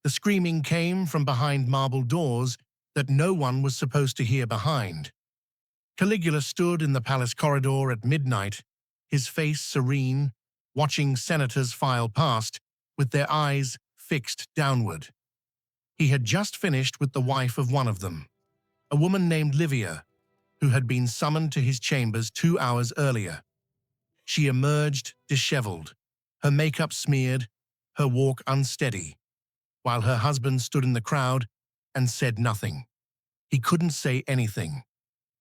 The screaming came from behind marble doors that no one was supposed to hear behind. Caligula stood in the palace corridor at midnight, his face serene, watching senators file past with their eyes fixed downward. He had just finished with the wife of one of them, a woman named Livia, who had been summoned to his chambers 2 hours earlier. She emerged disheveled, her makeup smeared, her walk unsteady, while her husband stood in the crowd and said nothing. He couldn't say anything.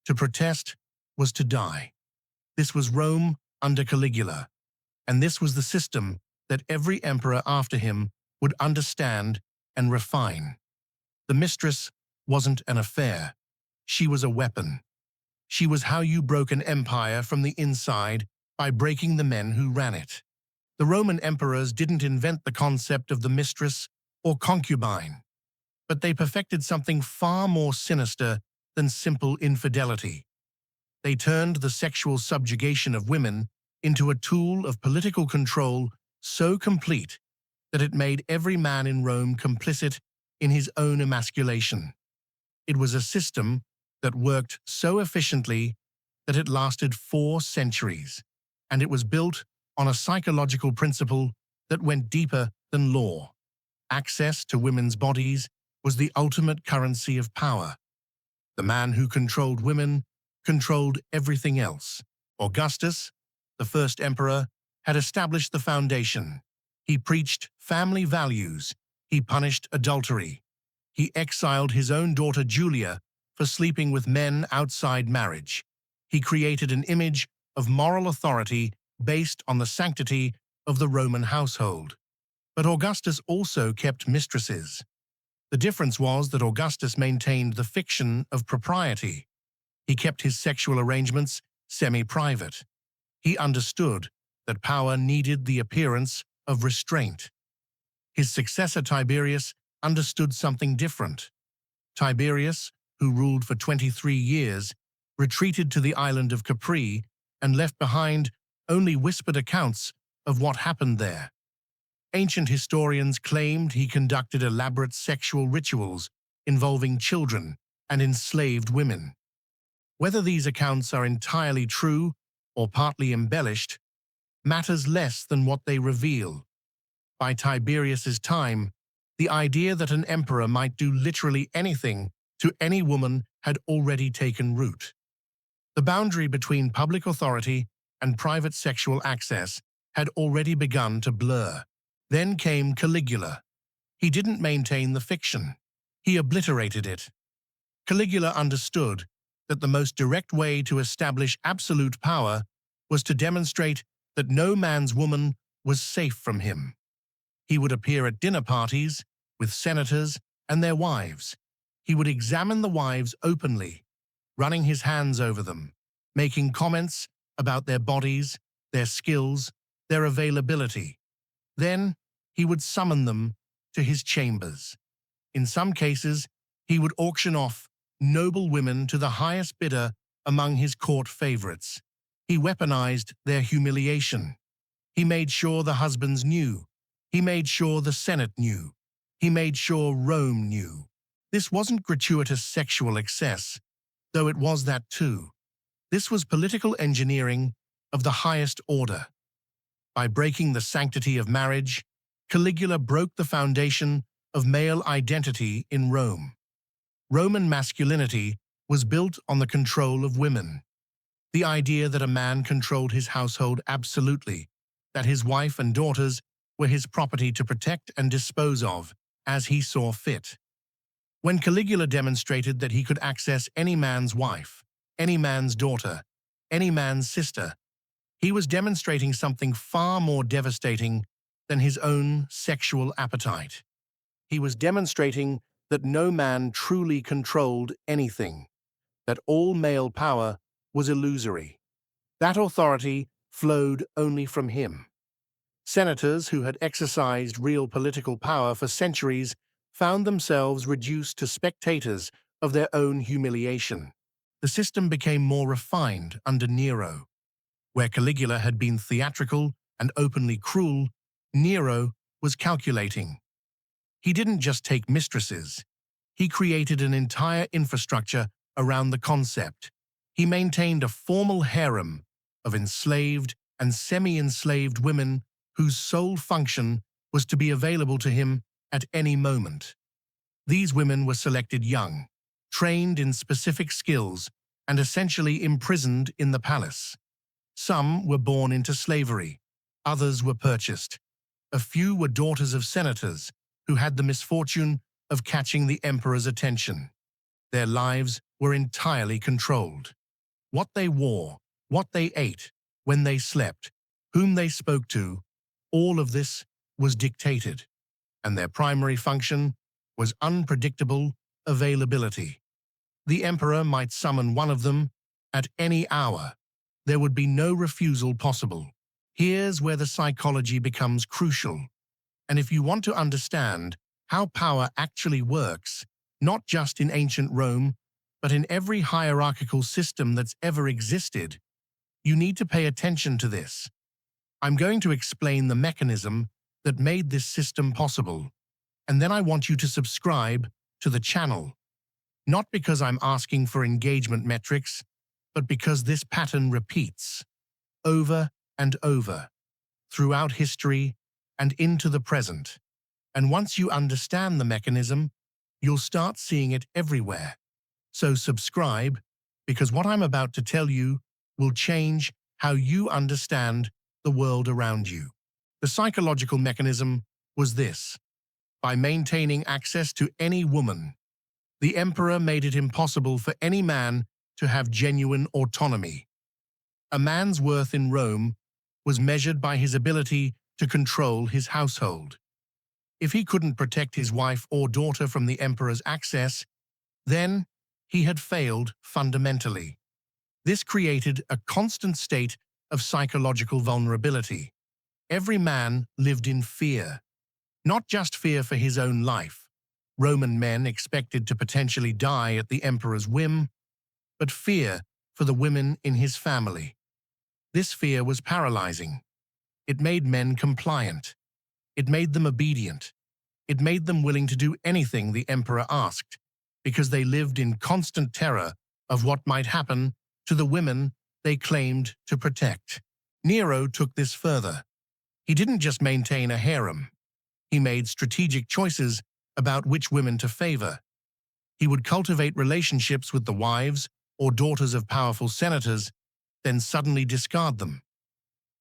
To protest was to die. This was Rome under Caligula, and this was the system that every emperor after him would understand and refine. The mistress wasn't an affair. She was a weapon. She was how you broke an empire from the inside by breaking the men who ran it. The Roman emperors didn't invent the concept of the mistress or concubine, but they perfected something far more sinister than simple infidelity. They turned the sexual subjugation of women into a tool of political control so complete that it made every man in Rome complicit in his own emasculation. It was a system that worked so efficiently that it lasted 4 centuries, and it was built on a psychological principle that went deeper than law. Access to women's bodies was the ultimate currency of power. The man who controlled women controlled everything else. Augustus, the first emperor, had established the foundation. He preached family values. He punished adultery. He exiled his own daughter Julia for sleeping with men outside marriage. He created an image of moral authority based on the sanctity of the Roman household. But Augustus also kept mistresses. The difference was that Augustus maintained the fiction of propriety. He kept his sexual arrangements semi-private. He understood that power needed the appearance of restraint. His successor Tiberius understood something different. Tiberius, who ruled for 23 years, retreated to the island of Capri and left behind only whispered accounts of what happened there. Ancient historians claimed he conducted elaborate sexual rituals involving children and enslaved women. Whether these accounts are entirely true or partly embellished matters less than what they reveal. By Tiberius's time, the idea that an emperor might do literally anything to any woman had already taken root. The boundary between public authority and private sexual access had already begun to blur. Then came Caligula. He didn't maintain the fiction. He obliterated it. Caligula understood that the most direct way to establish absolute power was to demonstrate that no man's woman was safe from him. He would appear at dinner parties with senators and their wives. He would examine the wives openly, running his hands over them, making comments about their bodies, their skills, their availability. Then he would summon them to his chambers. In some cases, he would auction off noble women to the highest bidder among his court favorites. He weaponized their humiliation. He made sure the husbands knew. He made sure the Senate knew. He made sure Rome knew. This wasn't gratuitous sexual excess, though it was that too. This was political engineering of the highest order. By breaking the sanctity of marriage, Caligula broke the foundation of male identity in Rome. Roman masculinity was built on the control of women. The idea that a man controlled his household absolutely, that his wife and daughters were his property to protect and dispose of as he saw fit. When Caligula demonstrated that he could access any man's wife, any man's daughter, any man's sister, he was demonstrating something far more devastating than his own sexual appetite. He was demonstrating that no man truly controlled anything, that all male power was illusory. That authority flowed only from him. Senators who had exercised real political power for centuries found themselves reduced to spectators of their own humiliation. The system became more refined under Nero. Where Caligula had been theatrical and openly cruel, Nero was calculating. He didn't just take mistresses. He created an entire infrastructure around the concept. He maintained a formal harem of enslaved and semi-enslaved women whose sole function was to be available to him at any moment. These women were selected young, trained in specific skills, and essentially imprisoned in the palace. Some were born into slavery, others were purchased. A few were daughters of senators who had the misfortune of catching the emperor's attention. Their lives were entirely controlled. What they wore, what they ate, when they slept, whom they spoke to, all of this was dictated, and their primary function was unpredictable availability. The emperor might summon one of them at any hour. There would be no refusal possible. Here's where the psychology becomes crucial. And if you want to understand how power actually works, not just in ancient Rome, but in every hierarchical system that's ever existed, you need to pay attention to this. I'm going to explain the mechanism that made this system possible, and then I want you to subscribe to the channel. Not because I'm asking for engagement metrics, but because this pattern repeats over and over throughout history and into the present. And once you understand the mechanism, you'll start seeing it everywhere. So subscribe, because what I'm about to tell you will change how you understand the world around you. The psychological mechanism was this. By maintaining access to any woman, the emperor made it impossible for any man to have genuine autonomy. A man's worth in Rome was measured by his ability to control his household. If he couldn't protect his wife or daughter from the emperor's access, then he had failed fundamentally. This created a constant state of psychological vulnerability. Every man lived in fear, not just fear for his own life. Roman men expected to potentially die at the emperor's whim, but fear for the women in his family. This fear was paralyzing. It made men compliant. It made them obedient. It made them willing to do anything the emperor asked, because they lived in constant terror of what might happen to the women they claimed to protect. Nero took this further. He didn't just maintain a harem. He made strategic choices about which women to favor. He would cultivate relationships with the wives or daughters of powerful senators, then suddenly discard them.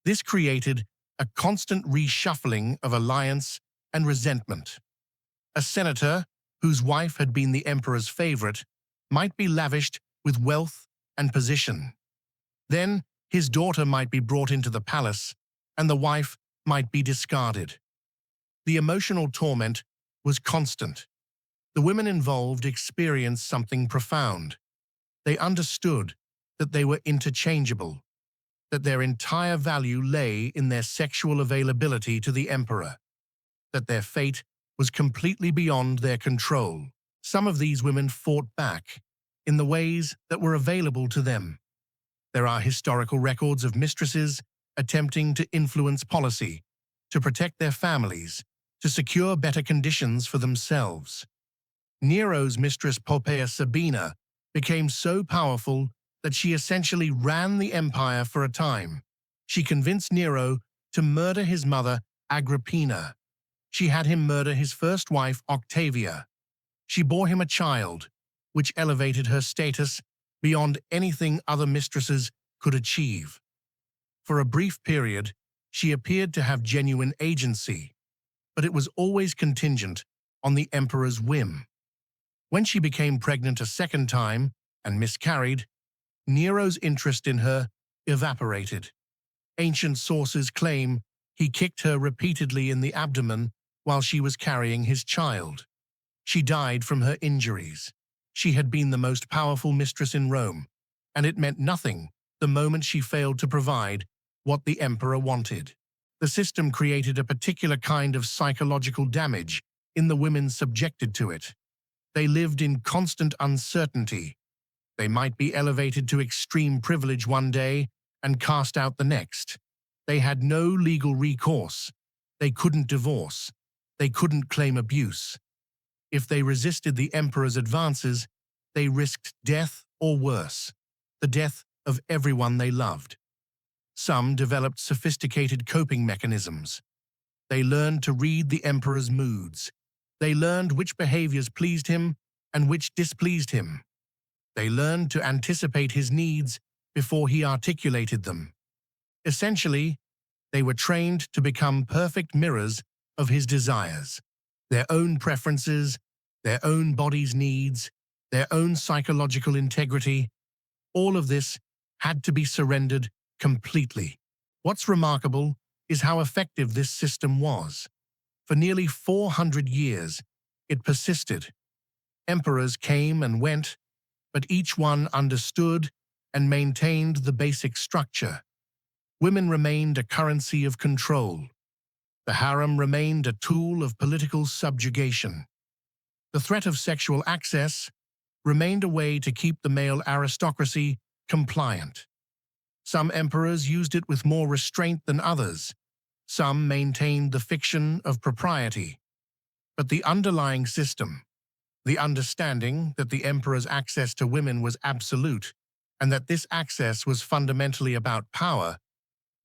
This created a constant reshuffling of alliance and resentment. A senator, whose wife had been the emperor's favorite, might be lavished with wealth and position. Then his daughter might be brought into the palace, and the wife might be discarded. The emotional torment was constant. The women involved experienced something profound. They understood that they were interchangeable, that their entire value lay in their sexual availability to the emperor, that their fate was completely beyond their control. Some of these women fought back in the ways that were available to them. There are historical records of mistresses attempting to influence policy, to protect their families, to secure better conditions for themselves. Nero's mistress Poppaea Sabina became so powerful that she essentially ran the empire for a time. She convinced Nero to murder his mother, Agrippina. She had him murder his first wife, Octavia. She bore him a child, which elevated her status beyond anything other mistresses could achieve. For a brief period, she appeared to have genuine agency, but it was always contingent on the emperor's whim. When she became pregnant a second time and miscarried, Nero's interest in her evaporated. Ancient sources claim he kicked her repeatedly in the abdomen while she was carrying his child. She died from her injuries. She had been the most powerful mistress in Rome, and it meant nothing the moment she failed to provide what the emperor wanted. The system created a particular kind of psychological damage in the women subjected to it. They lived in constant uncertainty. They might be elevated to extreme privilege one day and cast out the next. They had no legal recourse. They couldn't divorce. They couldn't claim abuse. If they resisted the emperor's advances, they risked death or worse, the death of everyone they loved. Some developed sophisticated coping mechanisms. They learned to read the emperor's moods. They learned which behaviors pleased him and which displeased him. They learned to anticipate his needs before he articulated them. Essentially, they were trained to become perfect mirrors of his desires, their own preferences, their own body's needs, their own psychological integrity. All of this had to be surrendered completely. What's remarkable is how effective this system was. For nearly 400 years, it persisted. Emperors came and went, but each one understood and maintained the basic structure. Women remained a currency of control. The harem remained a tool of political subjugation. The threat of sexual access remained a way to keep the male aristocracy compliant. Some emperors used it with more restraint than others. Some maintained the fiction of propriety. But the underlying system, the understanding that the emperor's access to women was absolute and that this access was fundamentally about power,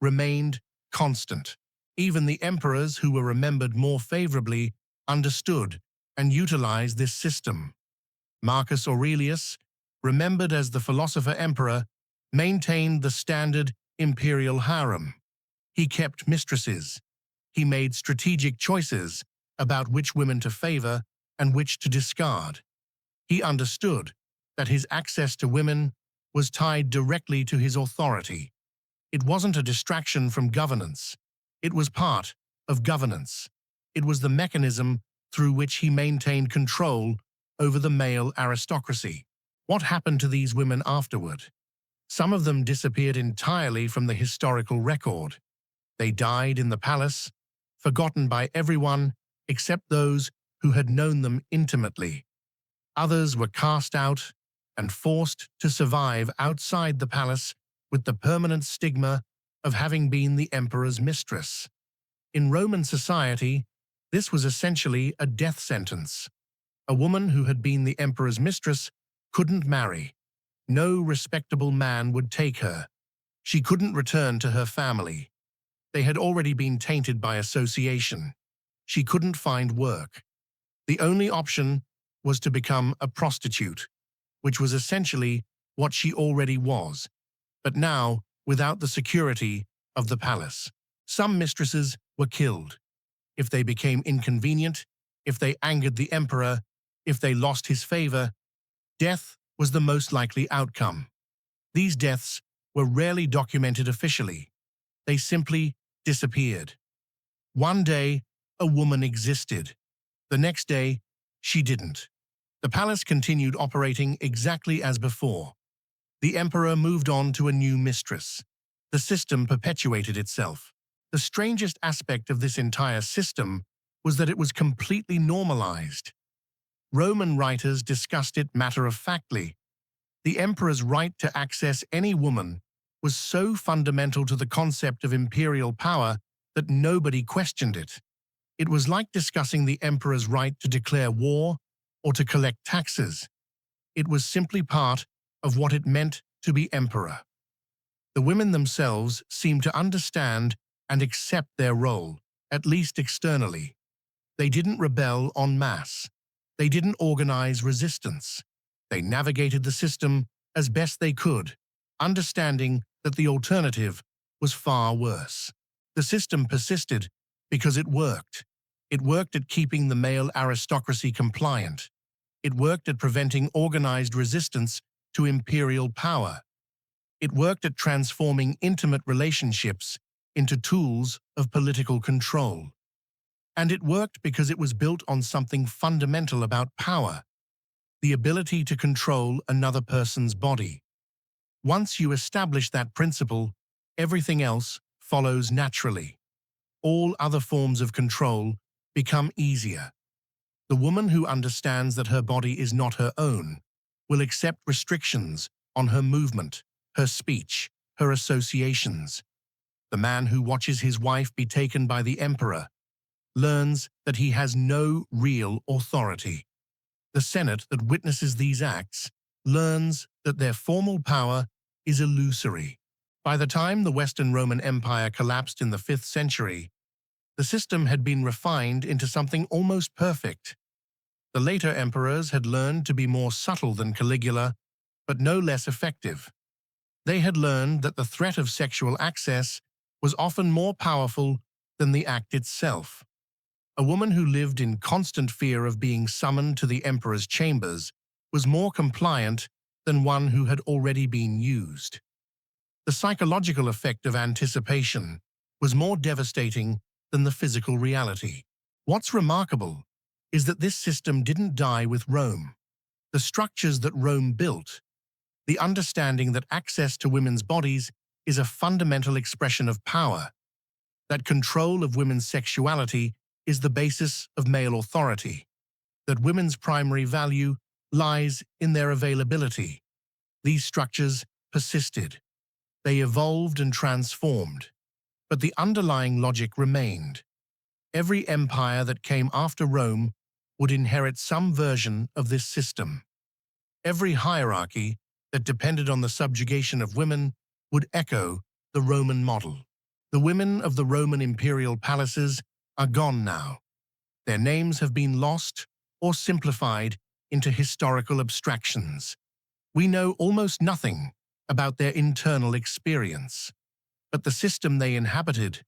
remained constant. Even the emperors who were remembered more favorably understood and utilized this system. Marcus Aurelius, remembered as the philosopher-emperor, maintained the standard imperial harem. He kept mistresses. He made strategic choices about which women to favor and which to discard. He understood that his access to women was tied directly to his authority. It wasn't a distraction from governance. It was part of governance. It was the mechanism through which he maintained control over the male aristocracy. What happened to these women afterward? Some of them disappeared entirely from the historical record. They died in the palace, forgotten by everyone except those who had known them intimately. Others were cast out and forced to survive outside the palace with the permanent stigma of having been the emperor's mistress. In Roman society, this was essentially a death sentence. A woman who had been the emperor's mistress couldn't marry. No respectable man would take her. She couldn't return to her family. They had already been tainted by association. She couldn't find work. The only option was to become a prostitute, which was essentially what she already was, but now without the security of the palace. Some mistresses were killed. If they became inconvenient, if they angered the emperor, if they lost his favor, death was the most likely outcome. These deaths were rarely documented officially. They simply disappeared. One day, a woman existed. The next day, she didn't. The palace continued operating exactly as before. The emperor moved on to a new mistress. The system perpetuated itself. The strangest aspect of this entire system was that it was completely normalized. Roman writers discussed it matter-of-factly. The emperor's right to access any woman was so fundamental to the concept of imperial power that nobody questioned it. It was like discussing the emperor's right to declare war or to collect taxes. It was simply part of what it meant to be emperor. The women themselves seemed to understand and accept their role, at least externally. They didn't rebel en masse. They didn't organize resistance. They navigated the system as best they could, understanding that the alternative was far worse. The system persisted because it worked. It worked at keeping the male aristocracy compliant. It worked at preventing organized resistance to imperial power. It worked at transforming intimate relationships into tools of political control. And it worked because it was built on something fundamental about power, the ability to control another person's body. Once you establish that principle, everything else follows naturally. All other forms of control become easier. The woman who understands that her body is not her own will accept restrictions on her movement, her speech, her associations. The man who watches his wife be taken by the emperor learns that he has no real authority. The Senate that witnesses these acts learns that their formal power is illusory. By the time the Western Roman Empire collapsed in the 5th century, the system had been refined into something almost perfect. The later emperors had learned to be more subtle than Caligula, but no less effective. They had learned that the threat of sexual access was often more powerful than the act itself. A woman who lived in constant fear of being summoned to the emperor's chambers was more compliant than one who had already been used. The psychological effect of anticipation was more devastating than the physical reality. What's remarkable is that this system didn't die with Rome. The structures that Rome built, the understanding that access to women's bodies is a fundamental expression of power, that control of women's sexuality is the basis of male authority, that women's primary value lies in their availability. These structures persisted. They evolved and transformed, but the underlying logic remained. Every empire that came after Rome would inherit some version of this system. Every hierarchy that depended on the subjugation of women would echo the Roman model. The women of the Roman imperial palaces are gone now. Their names have been lost or simplified into historical abstractions. We know almost nothing about their internal experience. But the system they inhabited,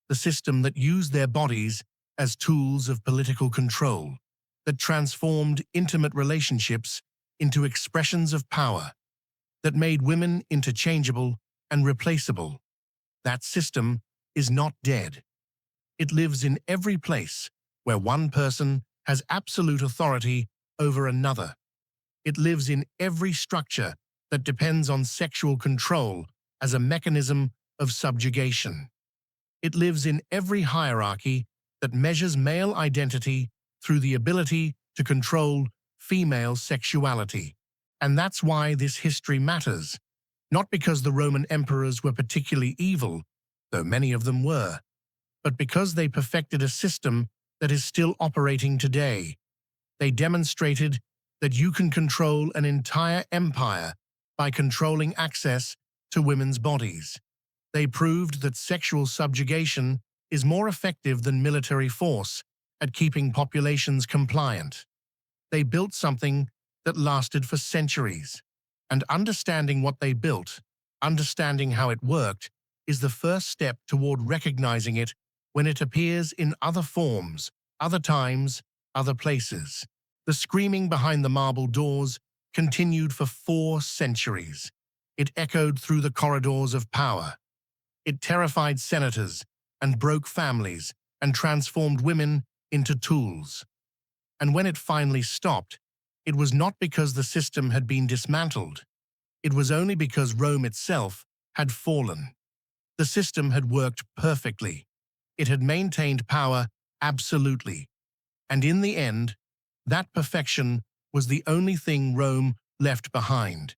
the system that used their bodies as tools of political control, that transformed intimate relationships into expressions of power, that made women interchangeable and replaceable, that system is not dead. It lives in every place where one person has absolute authority over another. It lives in every structure that depends on sexual control as a mechanism of subjugation. It lives in every hierarchy that measures male identity through the ability to control female sexuality. And that's why this history matters, not because the Roman emperors were particularly evil, though many of them were, but because they perfected a system that is still operating today. They demonstrated that you can control an entire empire by controlling access to women's bodies. They proved that sexual subjugation is more effective than military force at keeping populations compliant. They built something that lasted for centuries, and understanding what they built, understanding how it worked, is the first step toward recognizing it when it appears in other forms, other times, other places. The screaming behind the marble doors continued for 4 centuries. It echoed through the corridors of power. It terrified senators and broke families and transformed women into tools. And when it finally stopped, it was not because the system had been dismantled. It was only because Rome itself had fallen. The system had worked perfectly. It had maintained power absolutely. And in the end, that perfection was the only thing Rome left behind.